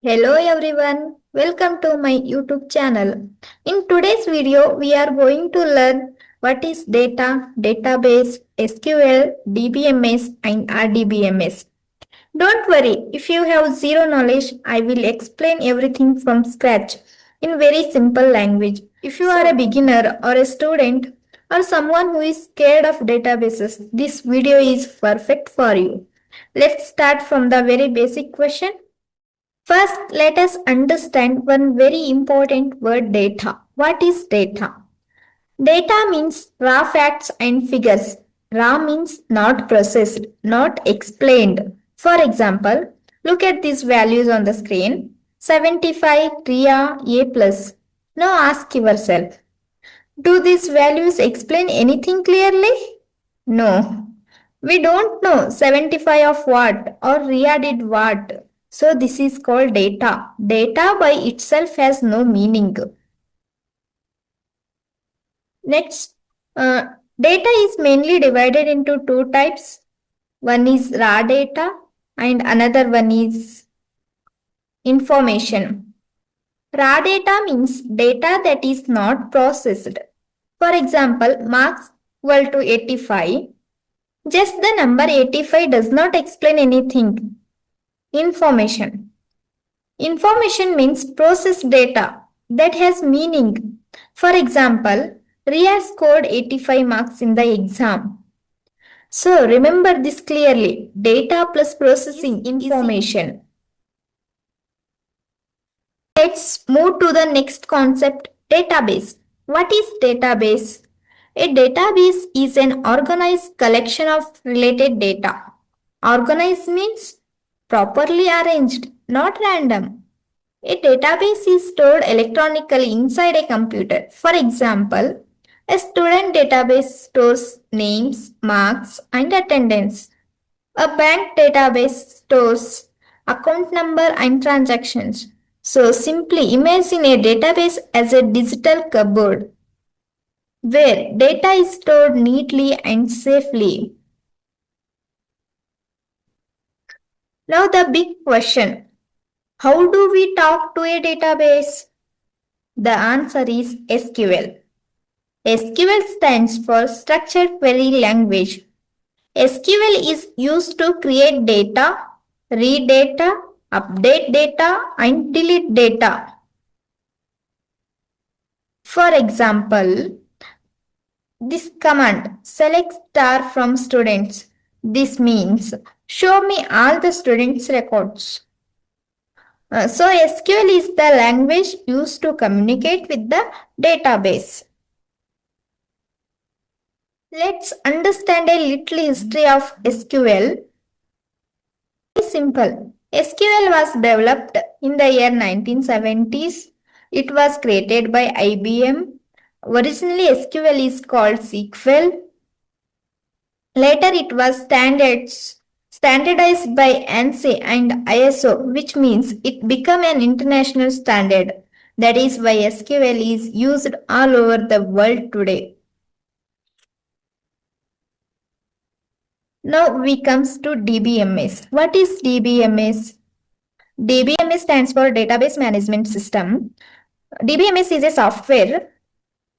Hello everyone, welcome to my YouTube channel. In today's video, we are going to learn what is data, database, SQL, DBMS and RDBMS. Don't worry, if you have zero knowledge, I will explain everything from scratch in very simple language. If you are a beginner or a student or someone who is scared of databases, this video is perfect for you. Let's start from the very basic question. First, let us understand one very important word data. What is data? Data means raw facts and figures. Raw means not processed, not explained. For example, look at these values on the screen. 75, RIA, A+. plus. Now ask yourself, do these values explain anything clearly? No. We don't know 75 of what or RIA did what. So this is called data. Data by itself has no meaning. Next, data is mainly divided into two types. One is raw data and another one is information. Raw data means data that is not processed. For example, marks equal to 85. Just the number 85 does not explain anything. Information. Information means processed data that has meaning. For example, Ria scored 85 marks in the exam. So remember this clearly. Data plus processing information. Let's move to the next concept, database. What is database? A database is an organized collection of related data. Organized means properly arranged, not random. A database is stored electronically inside a computer. For example, a student database stores names, marks, and attendance. A bank database stores account number and transactions. So simply imagine a database as a digital cupboard where data is stored neatly and safely. Now the big question, how do we talk to a database? The answer is SQL. SQL stands for Structured Query Language. SQL is used to create data, read data, update data, and delete data. For example, this command select star from students. This means show me all the students' records. So SQL is the language used to communicate with the database. Let's understand a little history of SQL. Very simple. SQL was developed in the year 1970s. It was created by IBM. Originally SQL is called SQL. Later it was standardized by ANSI and ISO, which means it became an international standard. That is why SQL is used all over the world today. Now we comes to DBMS. What is DBMS? DBMS stands for Database Management System. DBMS is a software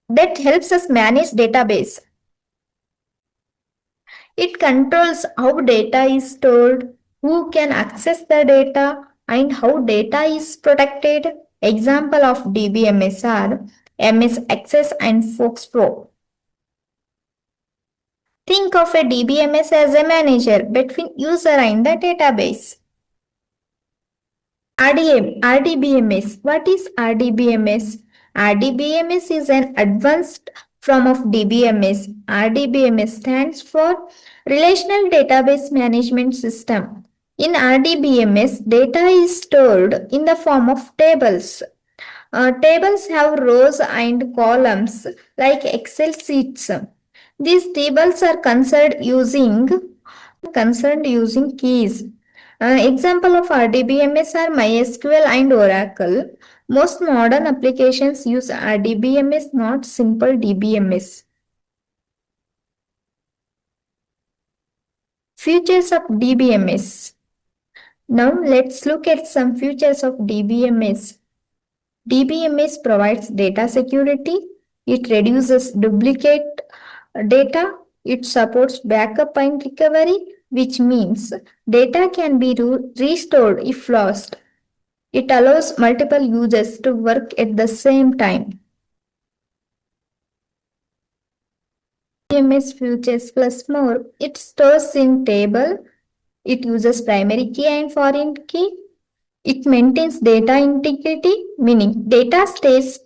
that helps us manage database. It controls how data is stored, who can access the data, and how data is protected. Example of DBMS are MS Access and FoxPro. Think of a DBMS as a manager between user and the database. RDBMS. What is RDBMS? RDBMS is an advanced form of DBMS. RDBMS stands for Relational Database Management System. In RDBMS, data is stored in the form of tables. Tables have rows and columns like Excel sheets. These tables are concerned using keys. Example of RDBMS are MySQL and Oracle. Most modern applications use RDBMS, not simple DBMS. Features of DBMS. Now let's look at some features of DBMS. DBMS provides data security. It reduces duplicate data. It supports backup and recovery, which means data can be restored if lost. It allows multiple users to work at the same time. DBMS features plus more. It stores in table. It uses primary key and foreign key. It maintains data integrity, meaning data stays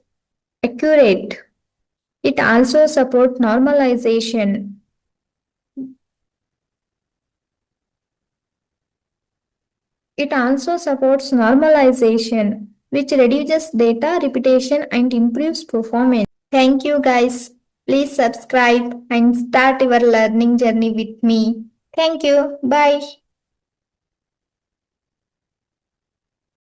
accurate. It also supports normalization. Which reduces data repetition and improves performance. Thank you guys. Please subscribe and start your learning journey with me. Thank you. Bye.